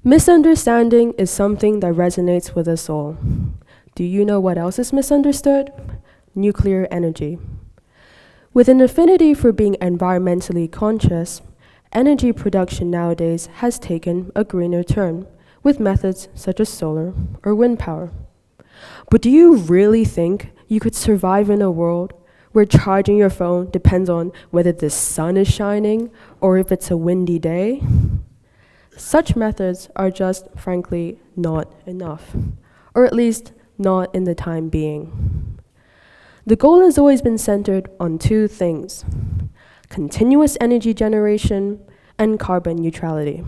Misunderstanding is something that resonates with us all. Do you know what else is misunderstood? Nuclear energy. With an affinity for being environmentally conscious, energy production nowadays has taken a greener turn with methods such as solar or wind power. But do you really think you could survive in a world where charging your phone depends on whether the sun is shining or if it's a windy day? Such methods are just, frankly, not enough, or at least not in the time being. The goal has always been centered on two things: continuous energy generation and carbon neutrality.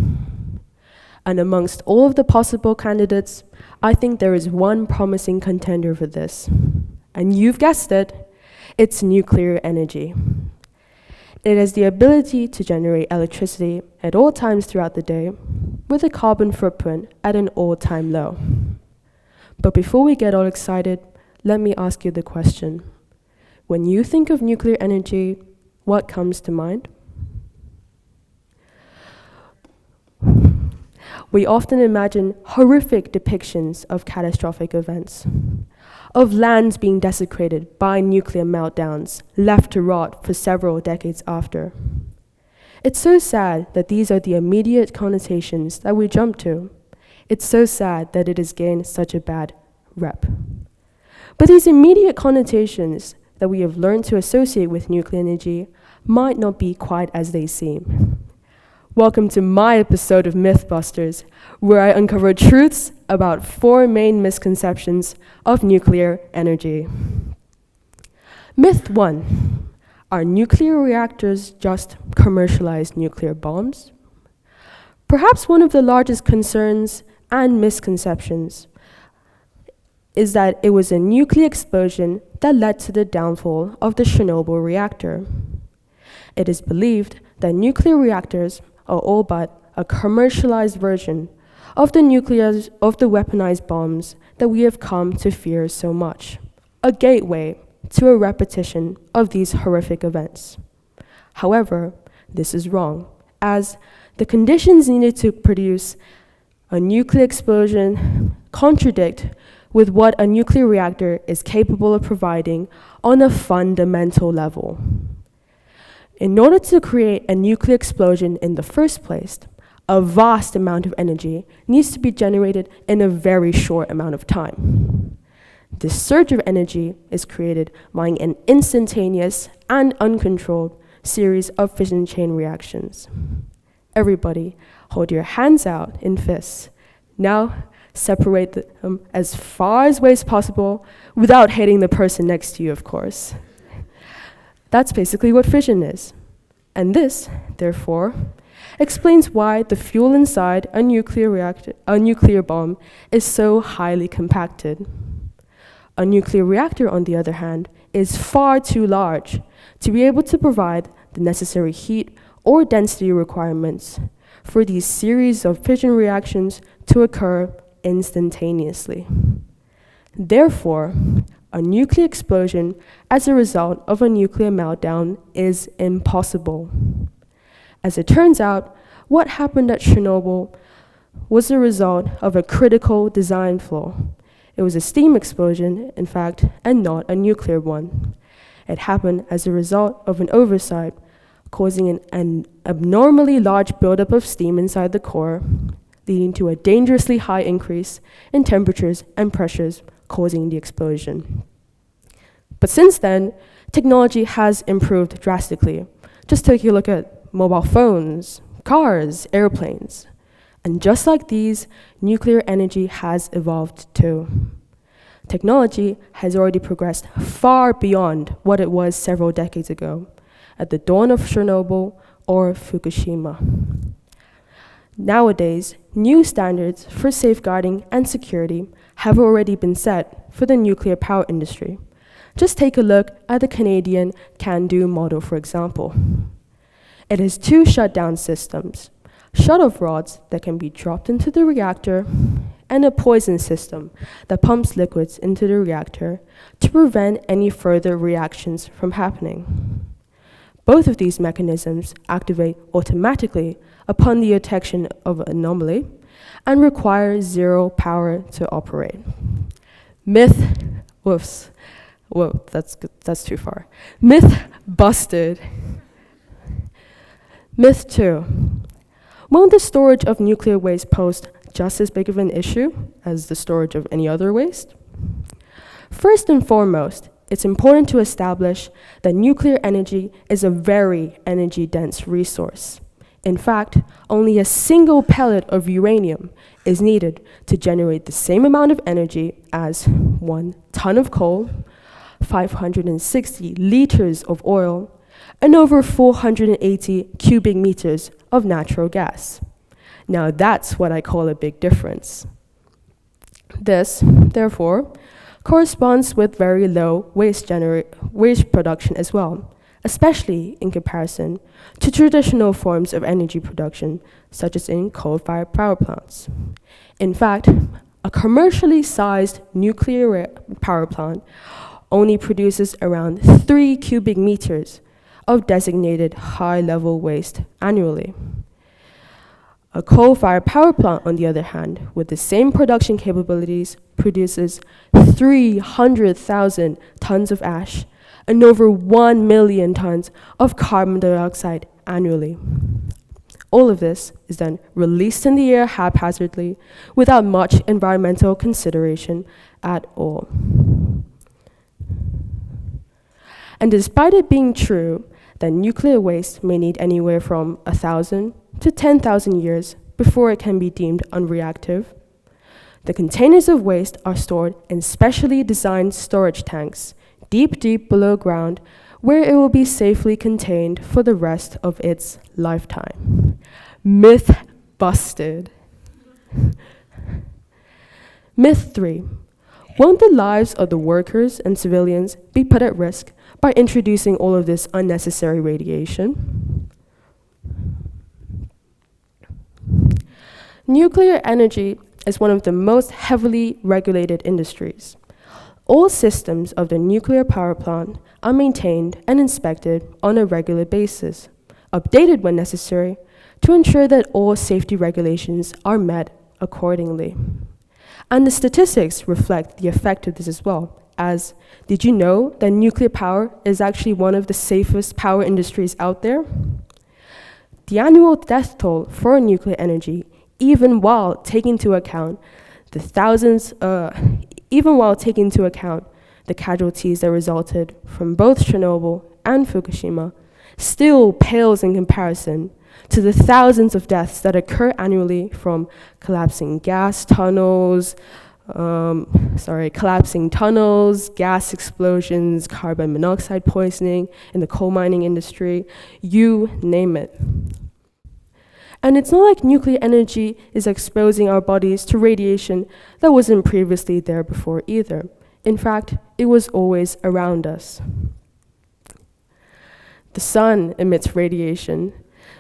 And amongst all of the possible candidates, I think there is one promising contender for this. And you've guessed it, it's nuclear energy. It has the ability to generate electricity at all times throughout the day, with a carbon footprint at an all-time low. But before we get all excited, let me ask you the question. When you think of nuclear energy, what comes to mind? We often imagine horrific depictions of catastrophic events, of lands being desecrated by nuclear meltdowns, left to rot for several decades after. It's so sad that these are the immediate connotations that we jump to. It's so sad that it has gained such a bad rep. But these immediate connotations that we have learned to associate with nuclear energy might not be quite as they seem. Welcome to my episode of Mythbusters, where I uncover truths about 4 main misconceptions of nuclear energy. Myth 1. Are nuclear reactors just commercialized nuclear bombs? Perhaps one of the largest concerns and misconceptions is that it was a nuclear explosion that led to the downfall of the Chernobyl reactor. It is believed that nuclear reactors are all but a commercialized version of the weaponized bombs that we have come to fear so much, a gateway to a repetition of these horrific events. However, this is wrong, as the conditions needed to produce a nuclear explosion contradict with what a nuclear reactor is capable of providing on a fundamental level. In order to create a nuclear explosion in the first place, a vast amount of energy needs to be generated in a very short amount of time. This surge of energy is created by an instantaneous and uncontrolled series of fission chain reactions. Everybody, hold your hands out in fists. Now, separate them as far away as possible without hitting the person next to you, of course. That's basically what fission is. And this, therefore, explains why the fuel inside a nuclear bomb is so highly compacted. A nuclear reactor, on the other hand, is far too large to be able to provide the necessary heat or density requirements for these series of fission reactions to occur instantaneously. Therefore, a nuclear explosion as a result of a nuclear meltdown is impossible. As it turns out, what happened at Chernobyl was the result of a critical design flaw. It was a steam explosion, in fact, and not a nuclear one. It happened as a result of an oversight, causing an abnormally large buildup of steam inside the core, leading to a dangerously high increase in temperatures and pressures, causing the explosion. But since then, technology has improved drastically. Just take a look at mobile phones, cars, airplanes. And just like these, nuclear energy has evolved too. Technology has already progressed far beyond what it was several decades ago, at the dawn of Chernobyl or Fukushima. Nowadays, new standards for safeguarding and security have already been set for the nuclear power industry. Just take a look at the Canadian CANDO model, for example. It has 2 shutdown systems, shut-off rods that can be dropped into the reactor, and a poison system that pumps liquids into the reactor to prevent any further reactions from happening. Both of these mechanisms activate automatically upon the detection of an anomaly and require zero power to operate. Myth, whoops, whoa, that's too far. Myth busted. Myth 2. Won't the storage of nuclear waste pose just as big of an issue as the storage of any other waste? First and foremost, it's important to establish that nuclear energy is a very energy-dense resource. In fact, only a single pellet of uranium is needed to generate the same amount of energy as 1 ton of coal, 560 liters of oil, and over 480 cubic meters of natural gas. Now that's what I call a big difference. This, therefore, corresponds with very low waste production as well, especially in comparison to traditional forms of energy production, such as in coal-fired power plants. In fact, a commercially sized nuclear power plant only produces around 3 cubic meters of designated high-level waste annually. A coal-fired power plant, on the other hand, with the same production capabilities, produces 300,000 tons of ash and over 1 million tons of carbon dioxide annually. All of this is then released in the air haphazardly without much environmental consideration at all. And despite it being true that nuclear waste may need anywhere from 1,000 to 10,000 years before it can be deemed unreactive, the containers of waste are stored in specially designed storage tanks deep below ground, where it will be safely contained for the rest of its lifetime. Myth busted. Myth 3. Won't the lives of the workers and civilians be put at risk by introducing all of this unnecessary radiation? Nuclear energy is one of the most heavily regulated industries. All systems of the nuclear power plant are maintained and inspected on a regular basis, updated when necessary, to ensure that all safety regulations are met accordingly. And the statistics reflect the effect of this as well, as did you know that nuclear power is actually one of the safest power industries out there? The annual death toll for nuclear energy, even while taking into account the casualties that resulted from both Chernobyl and Fukushima, still pales in comparison to the thousands of deaths that occur annually from collapsing tunnels, gas explosions, carbon monoxide poisoning in the coal mining industry, you name it. And it's not like nuclear energy is exposing our bodies to radiation that wasn't previously there before either. In fact, it was always around us. The sun emits radiation.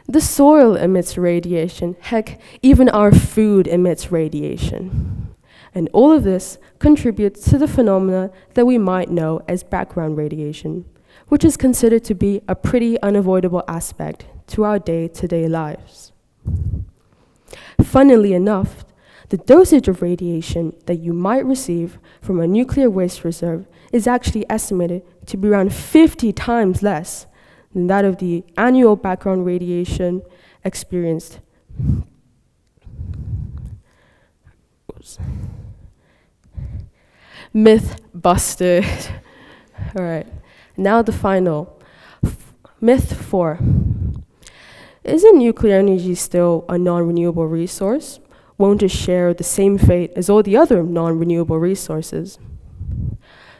The soil emits radiation. Heck, even our food emits radiation. And all of this contributes to the phenomena that we might know as background radiation, which is considered to be a pretty unavoidable aspect to our day-to-day lives. Funnily enough, the dosage of radiation that you might receive from a nuclear waste reserve is actually estimated to be around 50 times less than that of the annual background radiation experienced. Myth busted. All right, now the final. Myth 4. Isn't nuclear energy still a non-renewable resource? Won't it share the same fate as all the other non-renewable resources?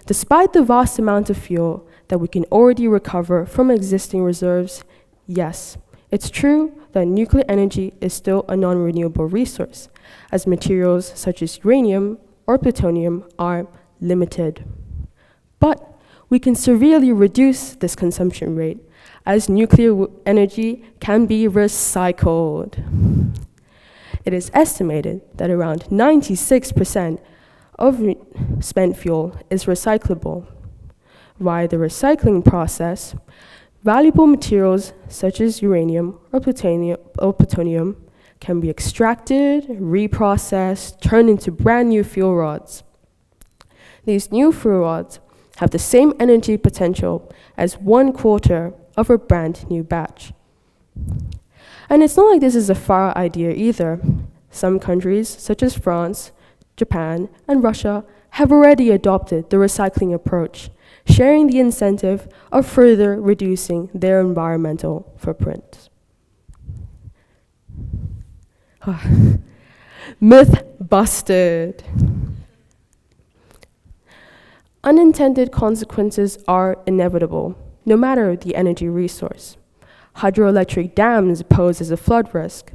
Despite the vast amount of fuel that we can already recover from existing reserves, yes, it's true that nuclear energy is still a non-renewable resource, as materials such as uranium or plutonium are limited. But we can severely reduce this consumption rate, as nuclear energy can be recycled. It is estimated that around 96% of spent fuel is recyclable. Via the recycling process, valuable materials such as uranium or plutonium can be extracted, reprocessed, turned into brand new fuel rods. These new fuel rods have the same energy potential as 1/4 of a brand new batch. And it's not like this is a far idea either. Some countries, such as France, Japan, and Russia, have already adopted the recycling approach, sharing the incentive of further reducing their environmental footprint. Myth busted. Unintended consequences are inevitable, no matter the energy resource. Hydroelectric dams pose as a flood risk.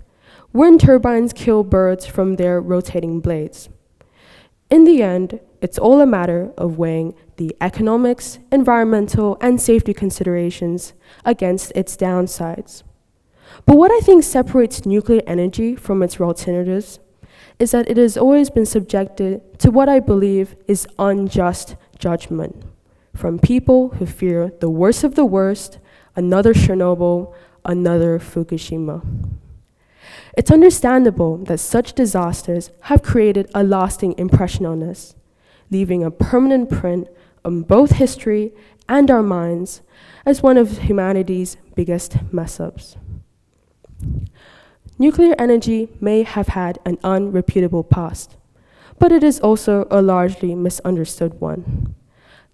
Wind turbines kill birds from their rotating blades. In the end, it's all a matter of weighing the economics, environmental, and safety considerations against its downsides. But what I think separates nuclear energy from its alternatives is that it has always been subjected to what I believe is unjust judgment from people who fear the worst of the worst, another Chernobyl, another Fukushima. It's understandable that such disasters have created a lasting impression on us, leaving a permanent print on both history and our minds as one of humanity's biggest mess-ups. Nuclear energy may have had an unrepeatable past, but it is also a largely misunderstood one.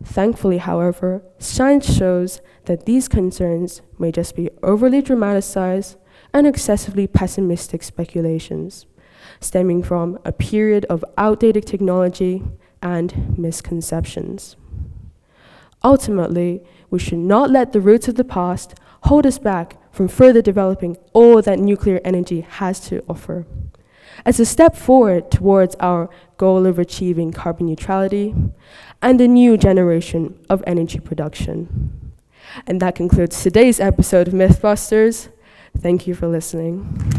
Thankfully, however, science shows that these concerns may just be overly dramatized and excessively pessimistic speculations, stemming from a period of outdated technology and misconceptions. Ultimately, we should not let the roots of the past hold us back from further developing all that nuclear energy has to offer. As a step forward towards our goal of achieving carbon neutrality and a new generation of energy production. And that concludes today's episode of Mythbusters. Thank you for listening.